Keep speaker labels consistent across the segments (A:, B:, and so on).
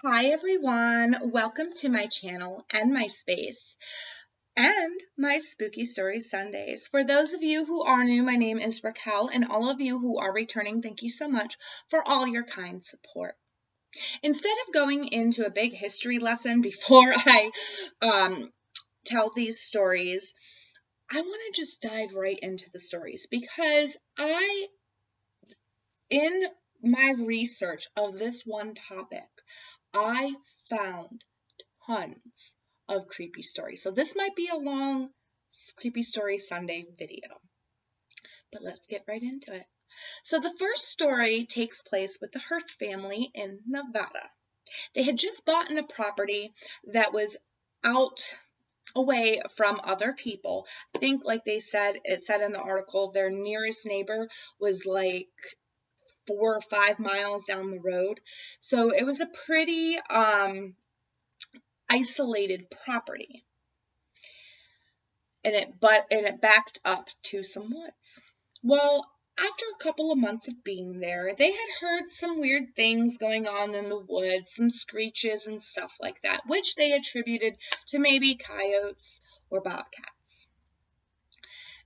A: Hi everyone, welcome to my channel and my space and my Spooky Stories Sundays. For those of you who are new, my name is Racquel, and all of you who are returning, thank you so much for all your kind support. Instead of going into a big history lesson before I tell these stories, I want to just dive right into the stories because in my research of this one topic, I found tons of creepy stories. So this might be a long Creepy Story Sunday video, but let's get right into it. So the first story takes place with the Hearth family in Nevada. They had just bought in a property that was out away from other people. I think, like it said in the article, their nearest neighbor was like 4 or 5 miles down the road. So it was a pretty isolated property. And it backed up to some woods. Well, after a couple of months of being there, they had heard some weird things going on in the woods, some screeches and stuff like that, which they attributed to maybe coyotes or bobcats.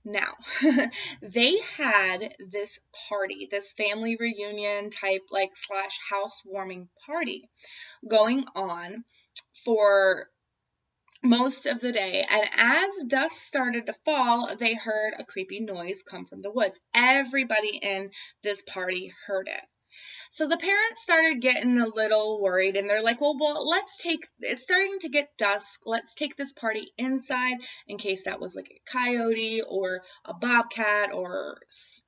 A: Now, they had this party, this family reunion type / housewarming party going on for most of the day, and as dusk started to fall, they heard a creepy noise come from the woods. Everybody in this party heard it. So the parents started getting a little worried, and they're like, well, it's starting to get dusk. Let's take this party inside in case that was like a coyote or a bobcat or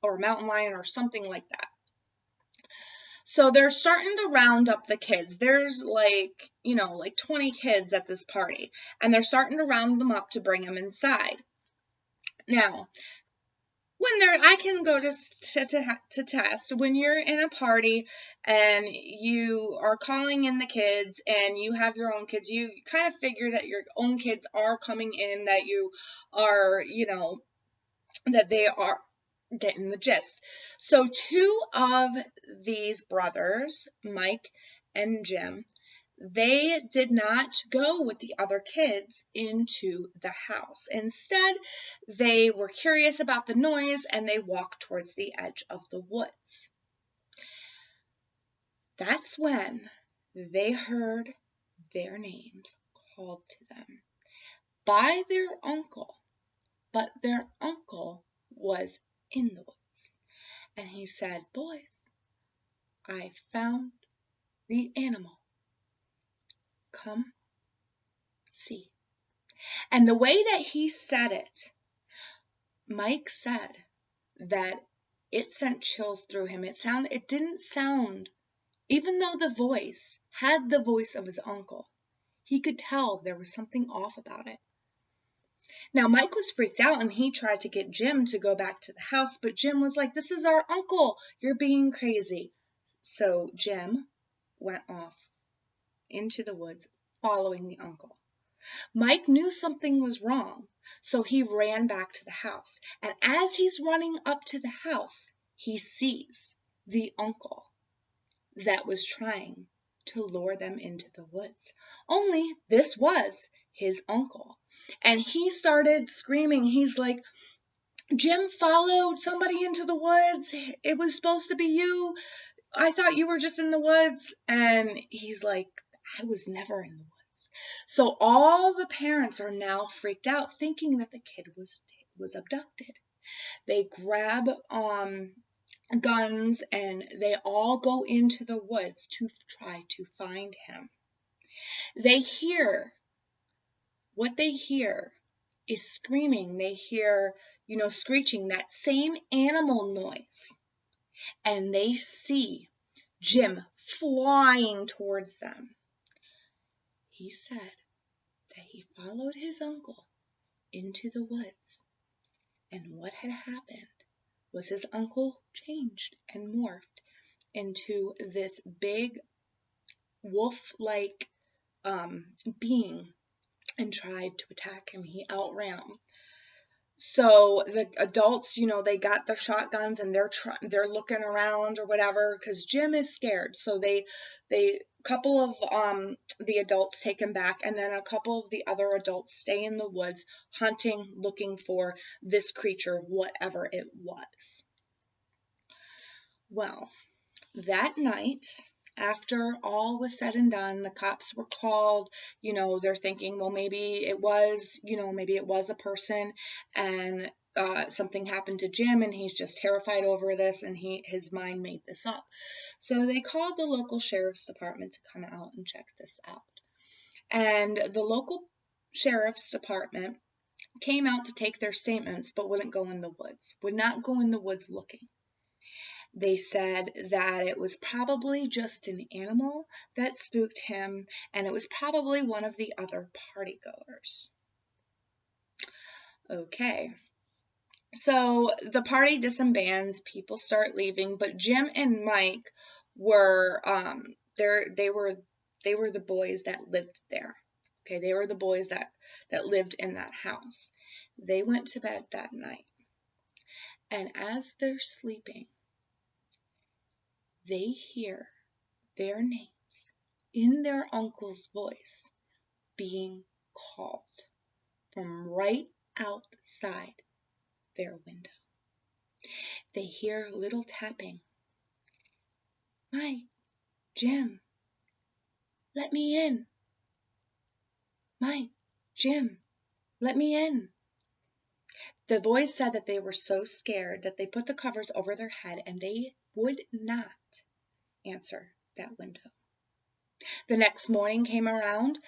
A: a mountain lion or something like that. So they're starting to round up the kids. There's like 20 kids at this party, and they're starting to round them up to bring them inside. Now, I can go to test when you're in a party and you are calling in the kids and you have your own kids, you kind of figure that your own kids are coming in, that you are, that they are getting the gist. So 2 of these brothers, Mike and Jim, they did not go with the other kids into the house. Instead, they were curious about the noise and they walked towards the edge of the woods. That's when they heard their names called to them by their uncle, but their uncle was in the woods. And he said, boys, I found the animal. Come see. And the way that he said it, Mike said that it sent chills through him. It didn't sound, even though the voice had the voice of his uncle, he could tell there was something off about it. Now, Mike was freaked out and he tried to get Jim to go back to the house, but Jim was like, this is our uncle. You're being crazy. So Jim went off into the woods following the uncle. Mike knew something was wrong, so he ran back to the house. And as he's running up to the house, he sees the uncle that was trying to lure them into the woods. Only this was his uncle. And he started screaming. He's like, Jim followed somebody into the woods. It was supposed to be you. I thought you were just in the woods. And he's like, I was never in the woods. So all the parents are now freaked out, thinking that the kid was abducted. They grab guns and they all go into the woods to try to find him. What they hear is screaming. They hear, screeching, that same animal noise. And they see Jim flying towards them. He said that he followed his uncle into the woods, and what had happened was his uncle changed and morphed into this big wolf-like being and tried to attack him. He outran him. So the adults, they got their shotguns and they're looking around or whatever because Jim is scared. So they couple of the adults take him back, and then a couple of the other adults stay in the woods hunting, looking for this creature, whatever it was. Well, that night, after all was said and done, the cops were called. They're thinking, well, maybe it was, a person, and something happened to Jim, and he's just terrified over this, and his mind made this up. So they called the local sheriff's department to come out and check this out. And the local sheriff's department came out to take their statements, but wouldn't go in the woods, would not go in the woods looking. They said that it was probably just an animal that spooked him, and it was probably one of the other partygoers. Okay, so the party disbands, people start leaving, but Jim and Mike were they were the boys that lived there. Okay, they were the boys that lived in that house. They went to bed that night, and as they're sleeping, they hear their names in their uncle's voice being called from right outside their window. They hear little tapping. Mike, Jim, let me in. Mike, Jim, let me in. The boys said that they were so scared that they put the covers over their head and they would not answer that window. The next morning came around,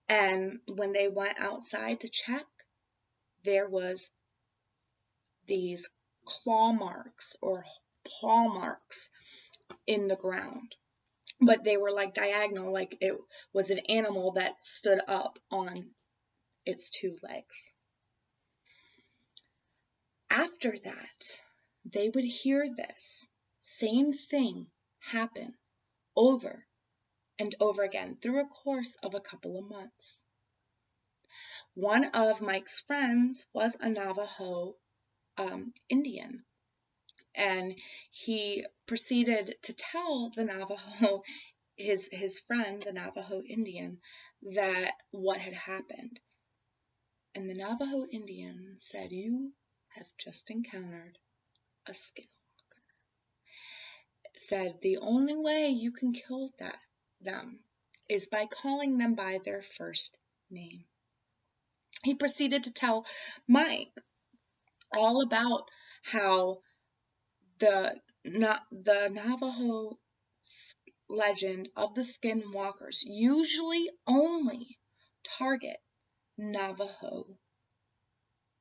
A: and when they went outside to check, there was these claw marks or paw marks in the ground. But they were like diagonal, like it was an animal that stood up on its two legs. After that, they would hear this same thing happen over and over again through a course of a couple of months. One of Mike's friends was a Navajo Indian, and he proceeded to tell the Navajo, his friend, the Navajo Indian, that what had happened. And the Navajo Indian said, "You have just encountered a Skinwalker." Said the only way you can kill them is by calling them by their first name. He proceeded to tell Mike all about how the Navajo legend of the Skinwalkers usually only target Navajo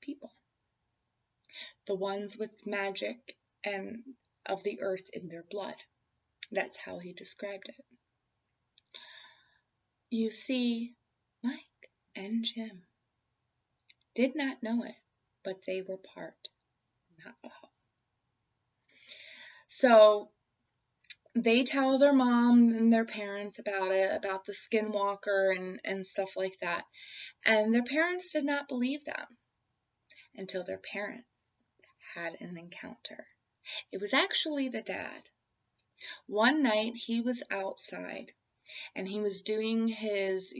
A: people, the ones with magic and of the earth in their blood. That's how he described it. You see, Mike and Jim did not know it, but they were part Navajo. So they tell their mom and their parents about it, about the Skinwalker and stuff like that. And their parents did not believe them until their parents had an encounter. It was actually the dad. One night he was outside and he was doing his,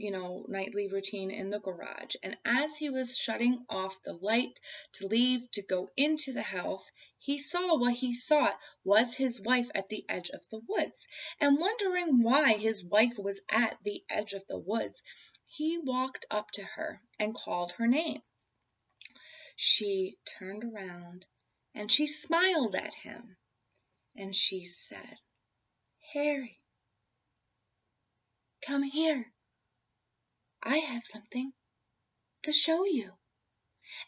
A: nightly routine in the garage. And as he was shutting off the light to leave to go into the house, he saw what he thought was his wife at the edge of the woods. And wondering why his wife was at the edge of the woods, he walked up to her and called her name. She turned around and she smiled at him and she said, "Harry, come here. I have something to show you."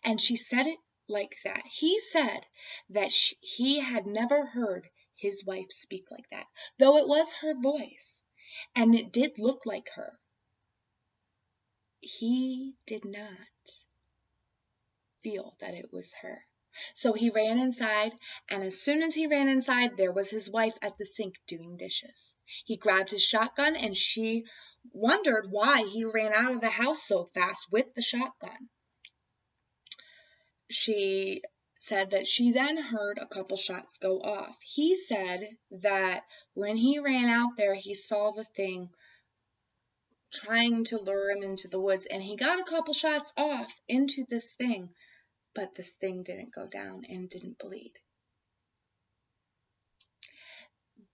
A: And she said it like that. He said that he had never heard his wife speak like that, though it was her voice and it did look like her. He did not feel that it was her. So he ran inside, and as soon as he ran inside, there was his wife at the sink doing dishes. He grabbed his shotgun, and she wondered why he ran out of the house so fast with the shotgun. she said that she then heard a couple shots go off. He said that when he ran out there, he saw the thing trying to lure him into the woods, and he got a couple shots off into this thing, but this thing didn't go down and didn't bleed.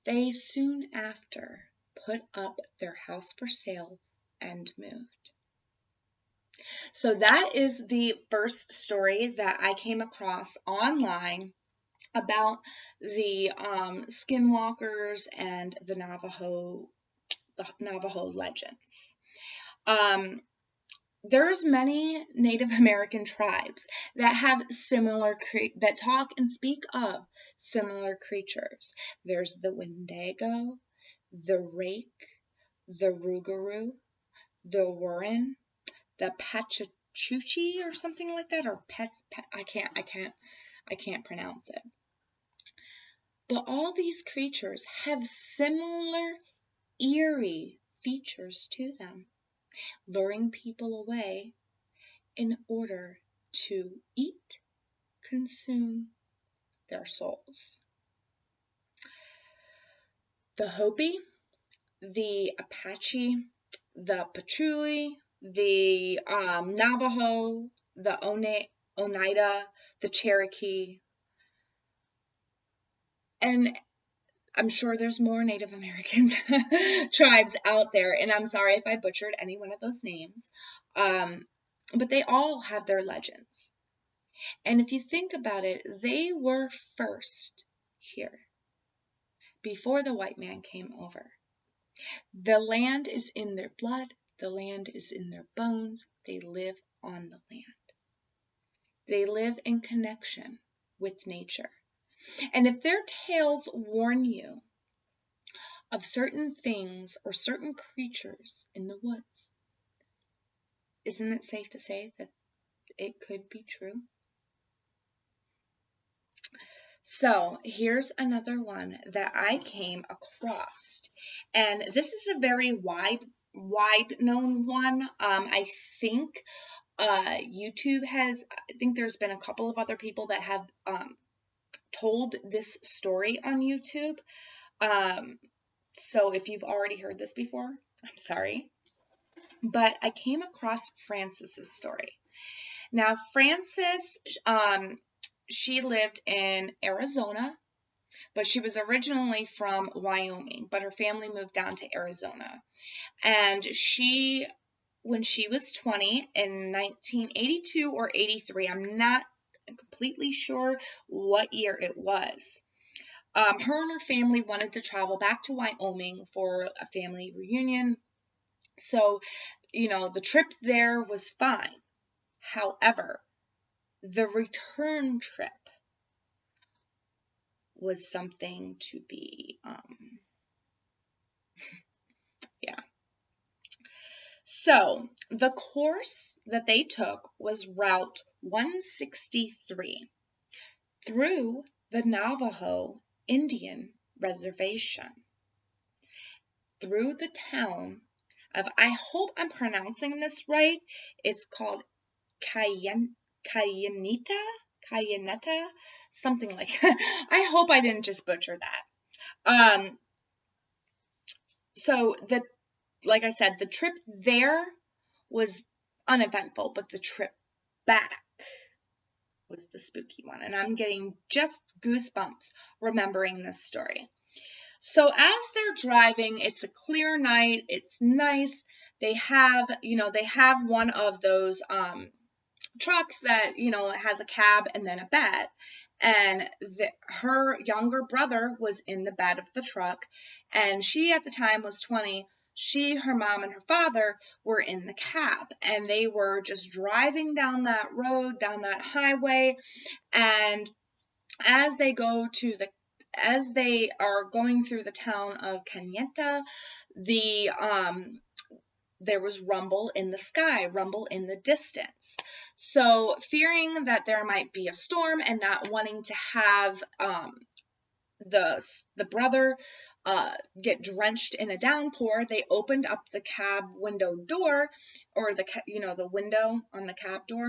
A: They soon after put up their house for sale and moved. So that is the first story that I came across online about the Skinwalkers and the Navajo legends. There's many Native American tribes that have that talk and speak of similar creatures. There's the Wendigo, the Rake, the Rougarou, the Warren, the Pachachuchi or something like that, or I can't pronounce it. But all these creatures have similar eerie features to them, luring people away in order to eat, consume their souls. The Hopi, the Apache, the Patchouli, the Navajo, the Oneida, the Cherokee, and I'm sure there's more Native American tribes out there, and I'm sorry if I butchered any one of those names, but they all have their legends. And if you think about it, they were first here before the white man came over. The land is in their blood. The land is in their bones. They live on the land. They live in connection with nature. And if their tales warn you of certain things or certain creatures in the woods, isn't it safe to say that it could be true? So here's another one that I came across, and this is a very wide known one. I think YouTube has, I think there's been a couple of other people that have told this story on YouTube. So if you've already heard this before, I'm sorry. But I came across Frances's story. Now, Frances, she lived in Arizona, but she was originally from Wyoming, but her family moved down to Arizona. And when she was 20 in 1982 or 83, I'm not completely sure what year it was, her and her family wanted to travel back to Wyoming for a family reunion. So, the trip there was fine. However, the return trip was something to be, yeah. So, the course that they took was Route 163 through the Navajo Indian Reservation, through the town of, I hope I'm pronouncing this right, it's called Cayeneta, something like that. I hope I didn't just butcher that. So like I said, the trip there was uneventful, but the trip back was the spooky one. And I'm getting just goosebumps remembering this story. So as they're driving, it's a clear night, it's nice. They have one of those trucks that, has a cab and then a bed. And her younger brother was in the bed of the truck, and she at the time was 20. Her mom, and her father were in the cab, and they were just driving down that road, down that highway. And as they are going through the town of Cayeneta, there was rumble in the sky, rumble in the distance. So fearing that there might be a storm and not wanting to have the brother get drenched in a downpour, they opened up the cab window door, or the window on the cab door,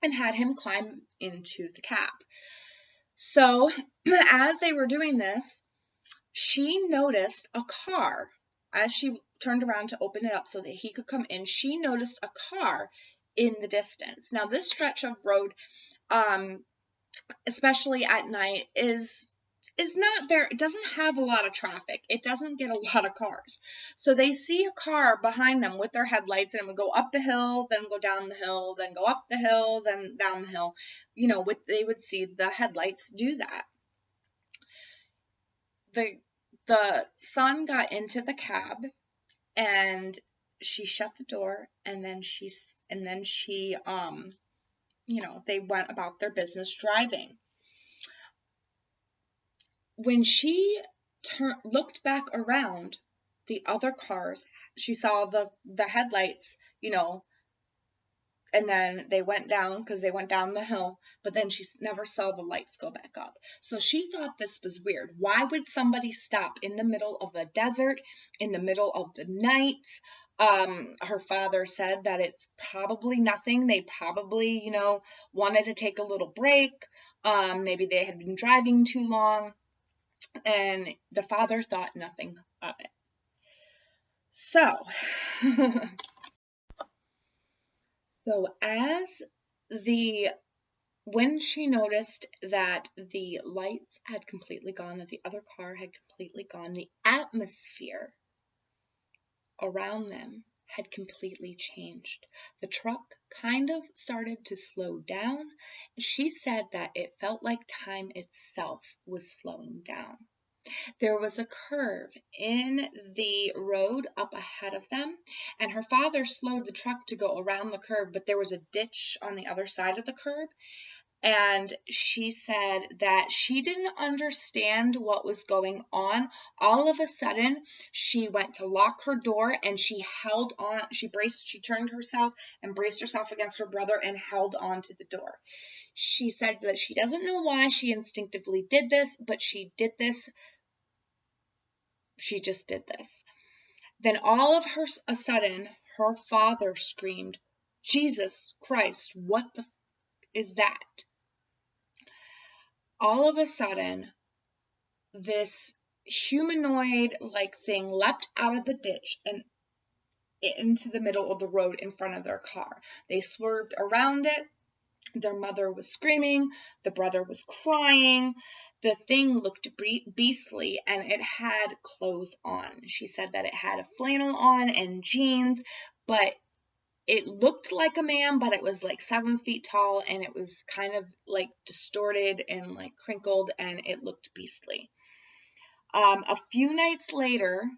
A: and had him climb into the cab. So as they were doing this, she noticed a car. As she turned around to open it up so that he could come in, she noticed a car in the distance. Now, this stretch of road, especially at night, is not very, it doesn't have a lot of traffic. It doesn't get a lot of cars. So they see a car behind them with their headlights, and it would go up the hill, then go down the hill, then go up the hill, then down the hill. You know, they would see the headlights do that. The son got into the cab, and she shut the door, and then she you know, they went about their business driving. When she looked back around, the other cars, she saw the headlights, you know, and then they went down because they went down the hill, but then she never saw the lights go back up. So she thought this was weird. Why would somebody stop in the middle of the desert, in the middle of the night? Her father said that it's probably nothing. They probably, you know, wanted to take a little break. Maybe they had been driving too long, and the father thought nothing of it. So, when she noticed that the lights had completely gone, that the other car had completely gone, the atmosphere around them had completely changed. The truck kind of started to slow down. She said that it felt like time itself was slowing down. There was a curve in the road up ahead of them, and her father slowed the truck to go around the curve, but there was a ditch on the other side of the curve. And she said that she didn't understand what was going on. All of a sudden, she went to lock her door, and she held on. She turned herself and braced herself against her brother and held on to the door. She said that she doesn't know why she instinctively did this, but she did this. She just did this. Then all of a sudden, her father screamed, "Jesus Christ, what the is that?" All of a sudden, this humanoid-like thing leapt out of the ditch and into the middle of the road in front of their car. They swerved around it. Their mother was screaming. The brother was crying. The thing looked beastly, and it had clothes on. She said that it had a flannel on and jeans, but it looked like a man, but it was like 7 feet tall, and it was kind of like distorted and like crinkled, and it looked beastly. A few nights later,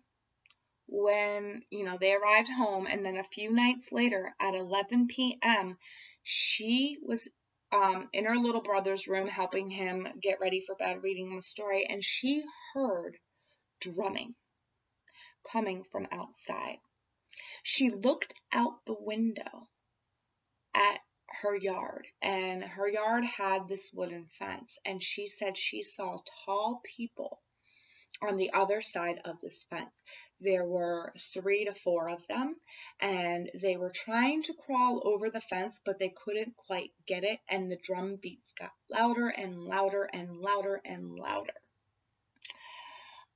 A: when, you know, they arrived home, and then a few nights later at 11 p.m., she was in her little brother's room helping him get ready for bed, reading the story, and she heard drumming coming from outside. She looked out the window at her yard, and her yard had this wooden fence, and she said she saw tall people on the other side of this fence. There were 3 to 4 of them, and they were trying to crawl over the fence, but they couldn't quite get it, and the drum beats got louder and louder and louder and louder.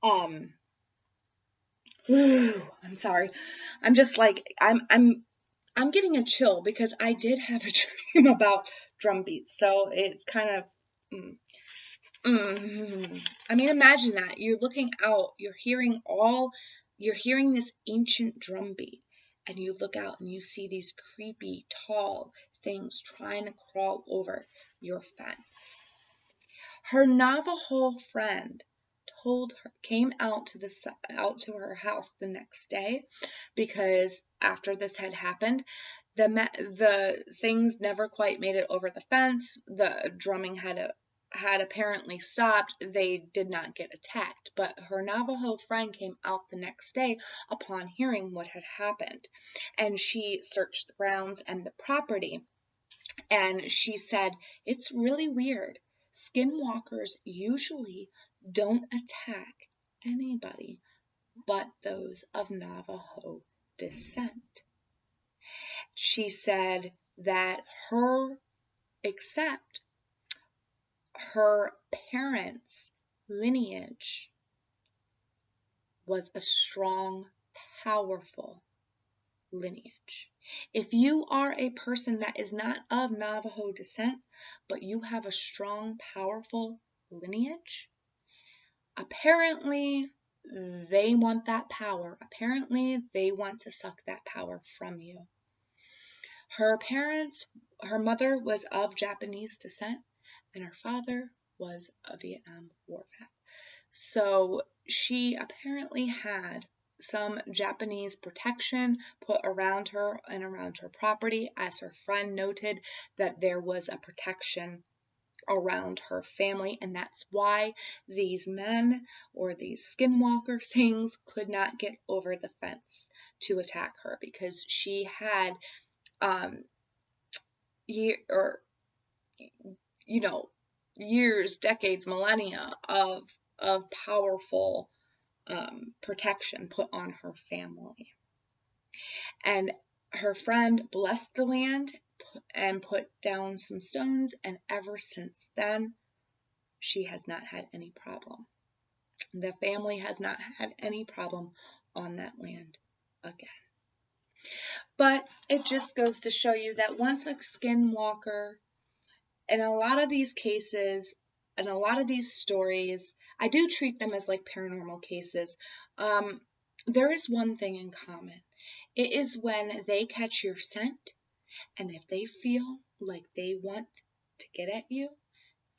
A: I'm sorry. I'm just like, I'm getting a chill because I did have a dream about drum beats, so it's kind of, I mean, imagine that. You're looking out, you're hearing this ancient drum beat, and you look out and you see these creepy, tall things trying to crawl over your fence. Her Navajo friend came out to her house the next day, because after this had happened, the things never quite made it over the fence. The drumming had apparently stopped. They did not get attacked, but her Navajo friend came out the next day upon hearing what had happened, and she searched the grounds and the property, and she said, "It's really weird. Skinwalkers usually don't attack anybody but those of Navajo descent." She said that her except her parents' lineage was a strong, powerful lineage. If you are a person that is not of Navajo descent, but you have a strong, powerful lineage, apparently they want that power. Apparently they want to suck that power from you. Her mother was of Japanese descent, and her father was a Vietnam War vet. So she apparently had some Japanese protection put around her and around her property, as her friend noted that there was a protection around her family, and that's why these men or these skinwalker things could not get over the fence to attack her, because she had years, decades, millennia of powerful protection put on her family. And her friend blessed the land and put down some stones, and ever since then, she has not had any problem. The family has not had any problem on that land again. But it just goes to show you that once a skinwalker, in a lot of these cases, and a lot of these stories, I do treat them as like paranormal cases. There is one thing in common. It is when they catch your scent, and if they feel like they want to get at you,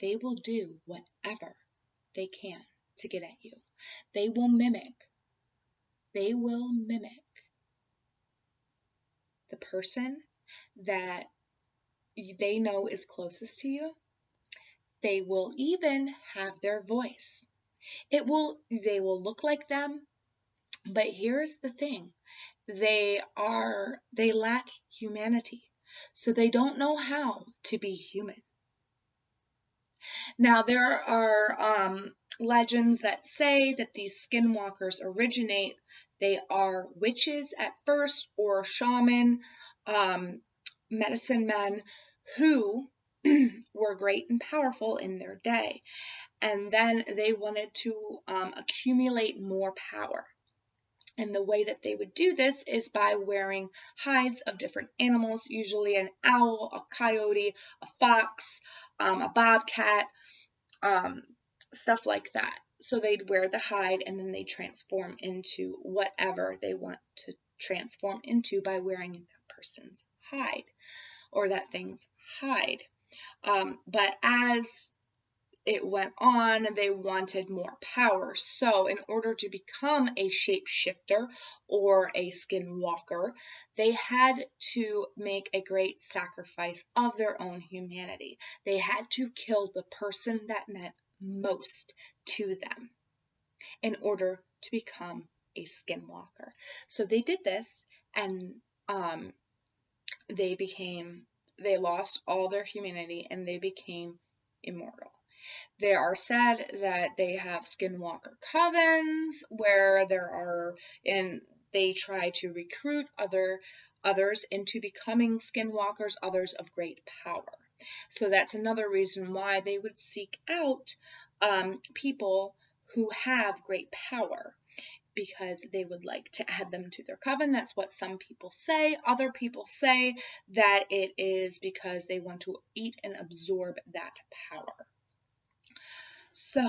A: they will do whatever they can to get at you. They will mimic the person that they know is closest to you. They will even have their voice. They will look like them, but here's the thing. They lack humanity, so they don't know how to be human. Now, there are legends that say that these skinwalkers originate. They are witches at first, or shaman, medicine men who were great and powerful in their day. And then they wanted to accumulate more power. And the way that they would do this is by wearing hides of different animals, usually an owl, a coyote, a fox, a bobcat, stuff like that. So they'd wear the hide, and then they transform into whatever they want to transform into by wearing that person's hide or that thing's hide. But as it went on, they wanted more power. So in order to become a shapeshifter or a skinwalker, they had to make a great sacrifice of their own humanity. They had to kill the person that meant most to them in order to become a skinwalker. So they did this, and they lost all their humanity, and they became immortal. They are said that they have skinwalker covens where they try to recruit others into becoming skinwalkers, others of great power. So that's another reason why they would seek out people who have great power, because they would like to add them to their coven. That's what some people say. Other people say that it is because they want to eat and absorb that power. So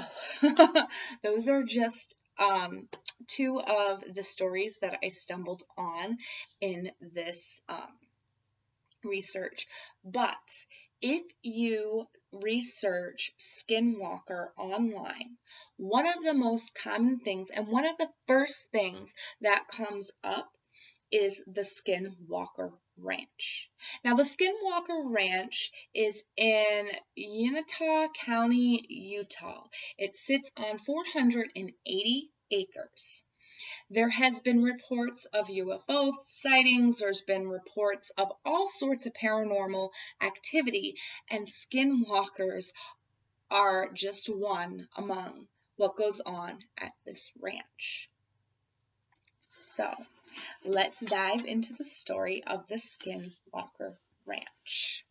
A: those are just two of the stories that I stumbled on in this research. But if you research Skinwalker online, one of the most common things and one of the first things that comes up is the Skinwalker Ranch. Now, the Skinwalker Ranch is in Uinta County, Utah. It sits on 480 acres. There has been reports of UFO sightings. There's been reports of all sorts of paranormal activity, and skinwalkers are just one among what goes on at this ranch. So, let's dive into the story of the Skinwalker Ranch.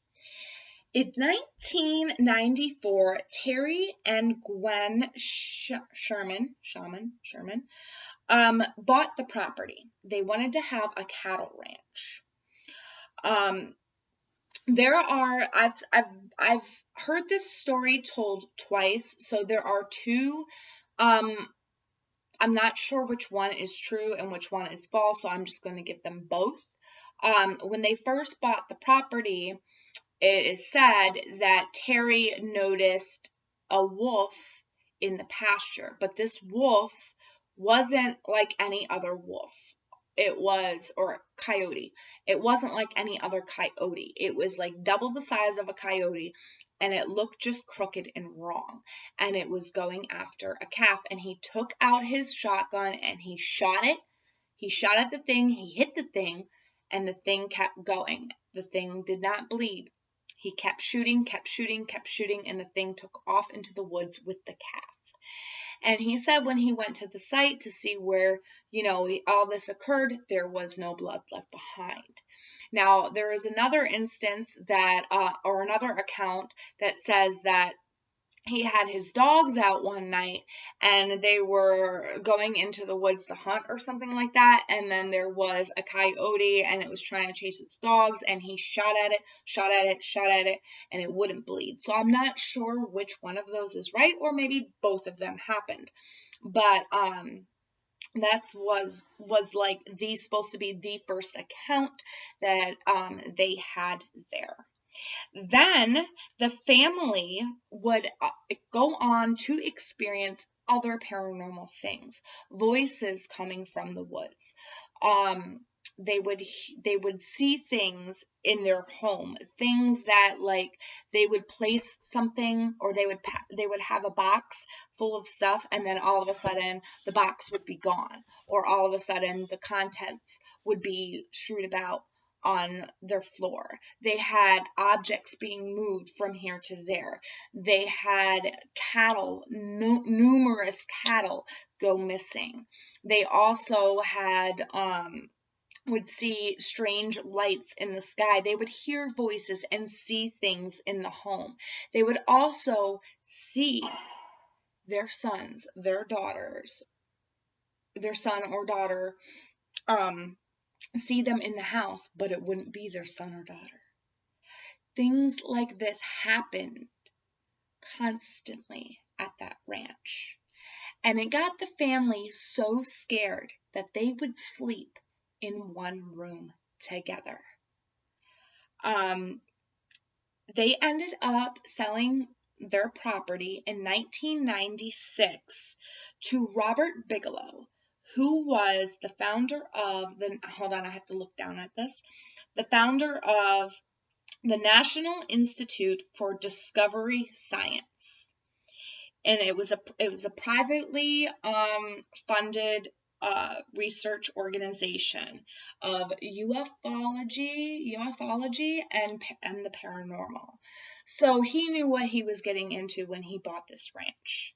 A: In 1994, Terry and Gwen Sherman bought the property. They wanted to have a cattle ranch. I've heard this story told twice, so there are two. I'm not sure which one is true and which one is false, so I'm just going to give them both. When they first bought the property, it is said that Terry noticed a wolf in the pasture, but this wolf wasn't like any other wolf. Or coyote. It wasn't like any other coyote. It was like double the size of a coyote, and it looked just crooked and wrong. And it was going after a calf, and he took out his shotgun and he shot it. He shot at the thing, he hit the thing, and the thing kept going. The thing did not bleed. He kept shooting, and the thing took off into the woods with the calf. And he said when he went to the site to see where, all this occurred, there was no blood left behind. Now, there is another instance or another account that says that he had his dogs out one night and they were going into the woods to hunt or something like that. And then there was a coyote and it was trying to chase its dogs, and he shot at it, and it wouldn't bleed. So I'm not sure which one of those is right, or maybe both of them happened. But, that's was like supposed to be the first account that, they had there. Then the family would go on to experience other paranormal things, voices coming from the woods. They would see things in their home, things that like they would place something, or they would have a box full of stuff, and then all of a sudden the box would be gone, or all of a sudden the contents would be strewed about on their floor. They had objects being moved from here to there. They had cattle, numerous cattle go missing. They also had, would see strange lights in the sky. They would hear voices and see things in the home. They would also see their sons, their daughters, their son or daughter, see them in the house, but it wouldn't be their son or daughter. Things like this happened constantly at that ranch. And it got the family so scared that they would sleep in one room together. They ended up selling their property in 1996 to Robert Bigelow, who was the founder of I have to look down at this. The founder of the National Institute for Discovery Science. And it was a privately funded research organization of ufology and the paranormal. So he knew what he was getting into when he bought this ranch.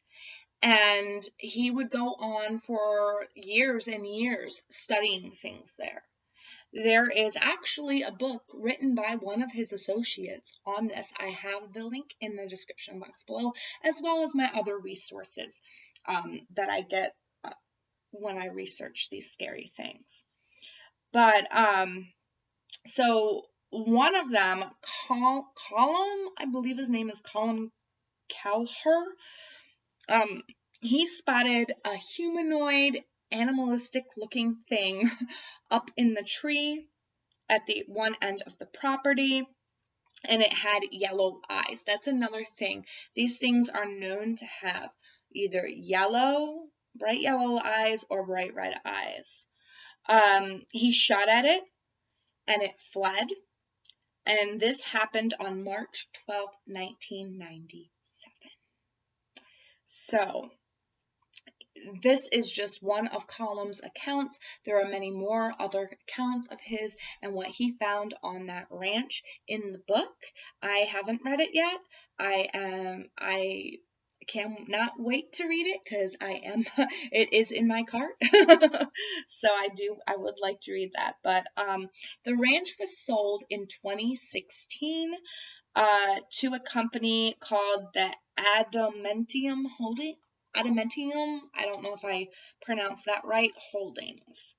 A: And he would go on for years and years studying things there. There is actually a book written by one of his associates on this. I have the link in the description box below, as well as my other resources that I get when I research these scary things. But, so one of them, Colum, I believe his name is Colum Kelleher, he spotted a humanoid, animalistic looking thing up in the tree at the one end of the property, and it had yellow eyes. That's another thing. These things are known to have either bright yellow eyes, or bright red eyes. He shot at it and it fled, and this happened on March 12, 1997. So this is just one of Colum's accounts. There are many more other accounts of his and what he found on that ranch in the book. I haven't read it yet. I cannot wait to read it because it is in my cart. So I would like to read that. But the ranch was sold in 2016. to a company called the Adamantium Adamantium, I don't know if I pronounced that right, Holdings,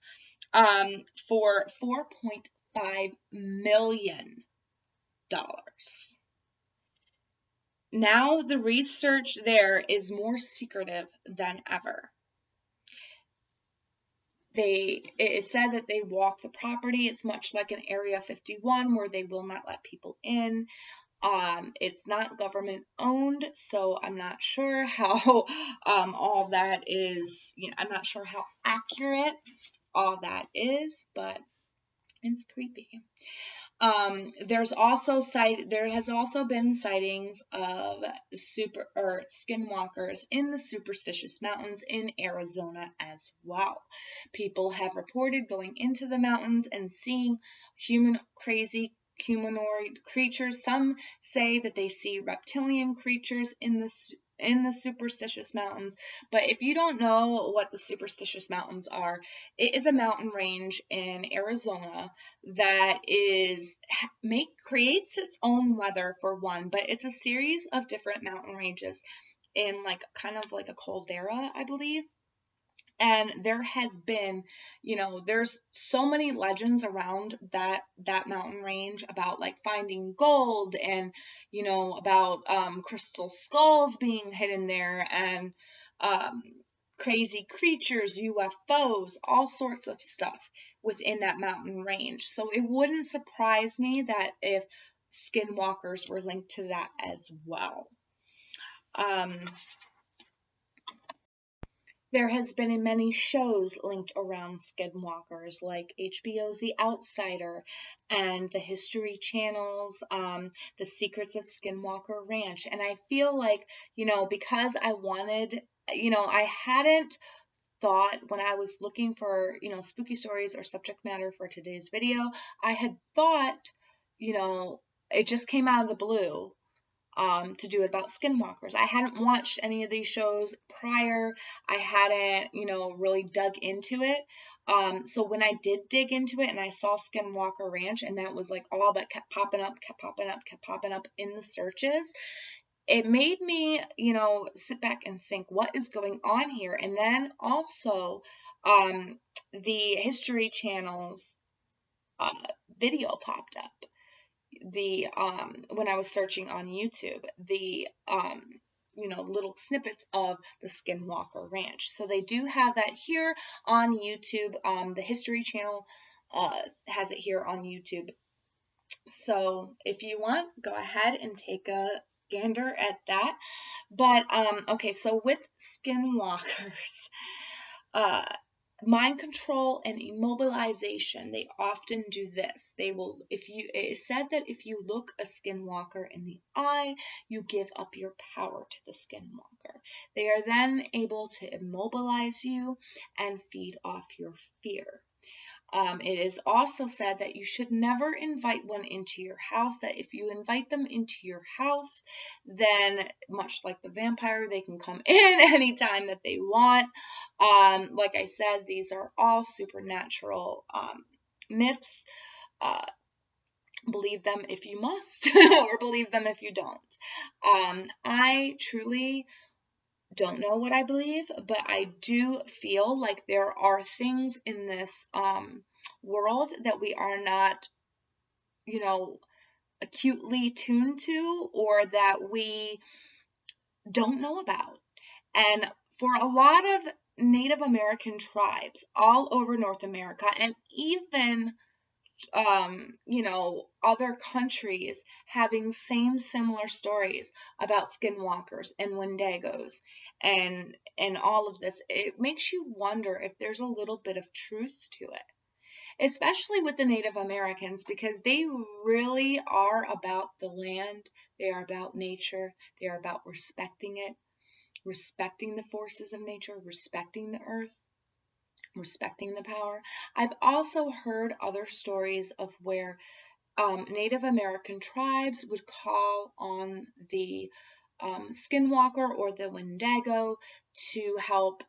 A: for $4.5 million. Now the research there is more secretive than ever. It is said that they walk the property. It's much like an Area 51 where they will not let people in. It's not government owned, so I'm not sure how all that is, I'm not sure how accurate all that is, but it's creepy. There has also been sightings of skinwalkers in the Superstitious Mountains in Arizona as well. People have reported going into the mountains and seeing crazy humanoid creatures. Some say that they see reptilian creatures in the Superstitious Mountains. But if you don't know what the Superstitious Mountains are, it is a mountain range in Arizona that creates its own weather for one, but it's a series of different mountain ranges in kind of like a caldera, I believe. And there has been, there's so many legends around that mountain range about finding gold and, about crystal skulls being hidden there and crazy creatures, UFOs, all sorts of stuff within that mountain range. So it wouldn't surprise me that if skinwalkers were linked to that as well. There has been many shows linked around skinwalkers, like HBO's The Outsider and the History Channel's The Secrets of Skinwalker Ranch. And I feel like, because I wanted, I hadn't thought when I was looking for, spooky stories or subject matter for today's video, I had thought, it just came out of the blue. To do it about skinwalkers. I hadn't watched any of these shows prior. I hadn't, really dug into it. So when I did dig into it and I saw Skinwalker Ranch and that was all that kept popping up in the searches, it made me, sit back and think, what is going on here? And then also, the History Channel's video popped up. When I was searching on YouTube, the little snippets of the Skinwalker Ranch. So they do have that here on YouTube. The History Channel has it here on YouTube. So if you want, go ahead and take a gander at that. But okay, so with skinwalkers, mind control and immobilization, they often do this. It is said that if you look a skinwalker in the eye, you give up your power to the skinwalker. They are then able to immobilize you and feed off your fear. It is also said that you should never invite one into your house, that if you invite them into your house, then much like the vampire, they can come in anytime that they want. Like I said, these are all supernatural myths. Believe them if you must, or believe them if you don't. I truly don't know what I believe, but I do feel like there are things in this world that we are not, acutely tuned to, or that we don't know about. And for a lot of Native American tribes all over North America, and even other countries having similar stories about skinwalkers and wendigos and all of this, it makes you wonder if there's a little bit of truth to it, especially with the Native Americans, because they really are about the land, they are about nature, they are about respecting it, respecting the forces of nature, respecting the earth, respecting the power. I've also heard other stories of where Native American tribes would call on the skinwalker or the wendigo to help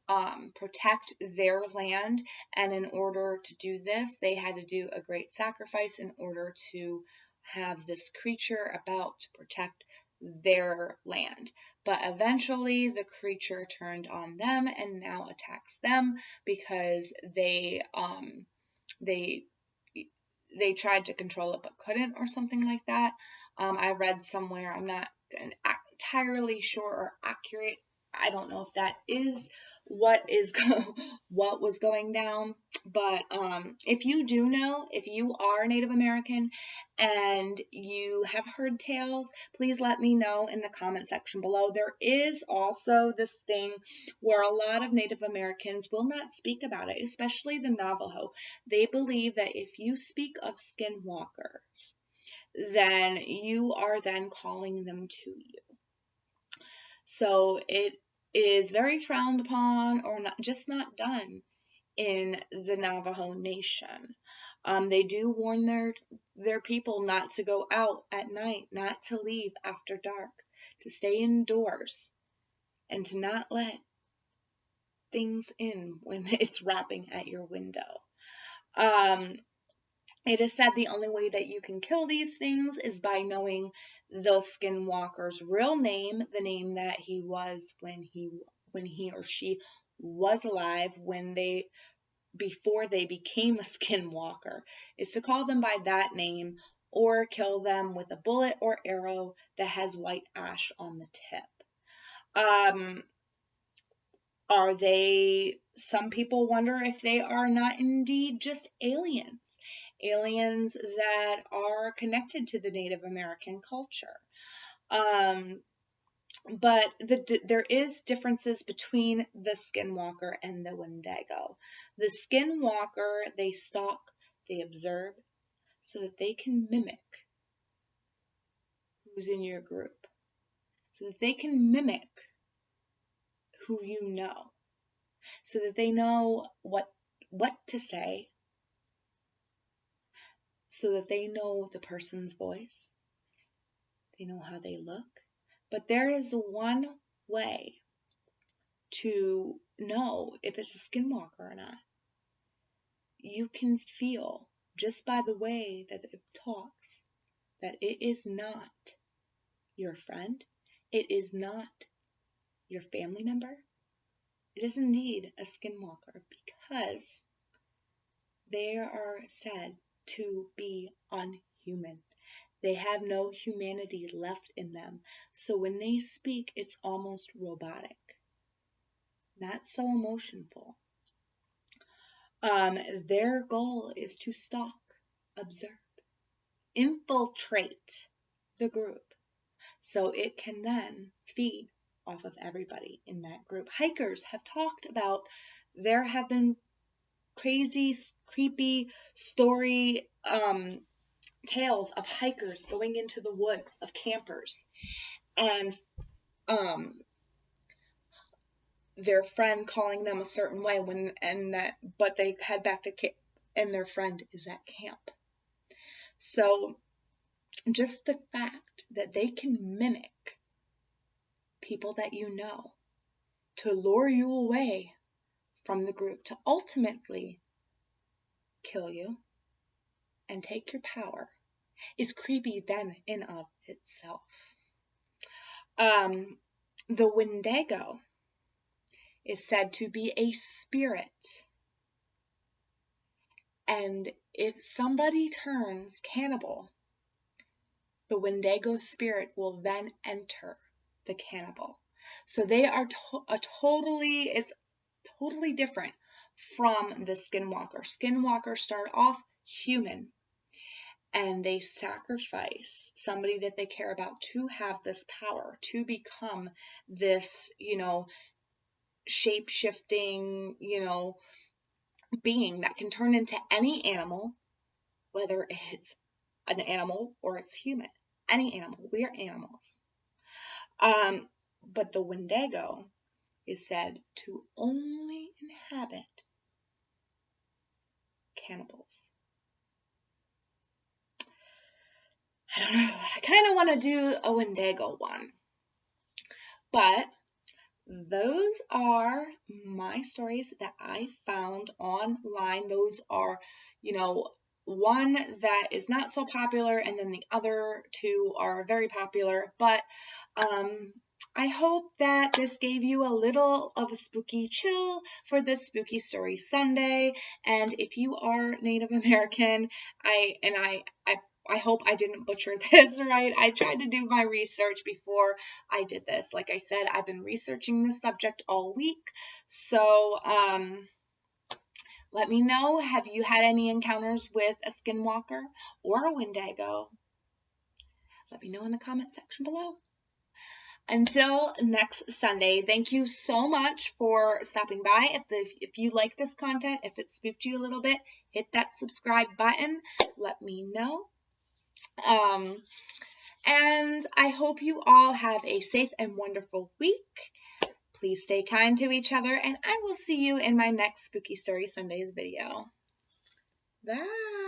A: protect their land, and in order to do this, they had to do a great sacrifice in order to have this creature about to protect their land. But eventually the creature turned on them and now attacks them because they they tried to control it but couldn't, or something like that. I read somewhere, I'm not entirely sure or accurate. I don't know if that is what what was going down, but if you do know, if you are Native American and you have heard tales, please let me know in the comment section below. There is also this thing where a lot of Native Americans will not speak about it, especially the Navajo. They believe that if you speak of skinwalkers, then you are then calling them to you. So it is very frowned upon, or not done in the Navajo Nation. They do warn their people not to go out at night, not to leave after dark, to stay indoors, and to not let things in when it's rapping at your window. It is said the only way that you can kill these things is by knowing the skinwalker's real name, the name that he was when he or she was alive, before they became a skinwalker, is to call them by that name or kill them with a bullet or arrow that has white ash on the tip. Some people wonder if they are not indeed just aliens that are connected to the Native American culture. But there is differences between the skinwalker and the Wendigo. The skinwalker, they stalk, they observe, so that they can mimic who's in your group, so that they can mimic who you know, so that they know what to say, so that they know the person's voice, they know how they look. But there is one way to know if it's a skinwalker or not. You can feel just by the way that it talks that it is not your friend, it is not your family member, it is indeed a skinwalker, because they are said to be unhuman. They have no humanity left in them. So when they speak, it's almost robotic, not so emotional. Their goal is to stalk, observe, infiltrate the group, so it can then feed off of everybody in that group. Hikers have talked about, there have been crazy, creepy story tales of hikers going into the woods, of campers, and their friend calling them a certain way but they head back to camp and their friend is at camp. So just the fact that they can mimic people that you know to lure you away from the group, to ultimately kill you and take your power, is creepy then in of itself. The Wendigo is said to be a spirit, and if somebody turns cannibal, the Wendigo spirit will then enter the cannibal. So they are it's totally different from the skinwalker. Skinwalkers start off human, and they sacrifice somebody that they care about to have this power, to become this, shape-shifting, being that can turn into any animal, whether it's an animal or it's human. Any animal. We are animals. But the Wendigo is said to only inhabit cannibals. I don't know. I kind of want to do a Wendigo one. But those are my stories that I found online. Those are, one that is not so popular, and then the other two are very popular. But I hope that this gave you a little of a spooky chill for this Spooky Story Sunday. And if you are Native American, I hope I didn't butcher this right. I tried to do my research before I did this. Like I said, I've been researching this subject all week. So, let me know, have you had any encounters with a Skinwalker or a Wendigo? Let me know in the comment section below. Until next Sunday, thank you so much for stopping by. If you like this content, if it spooked you a little bit, hit that subscribe button. Let me know. And I hope you all have a safe and wonderful week. Please stay kind to each other, and I will see you in my next Spooky Story Sundays video. Bye.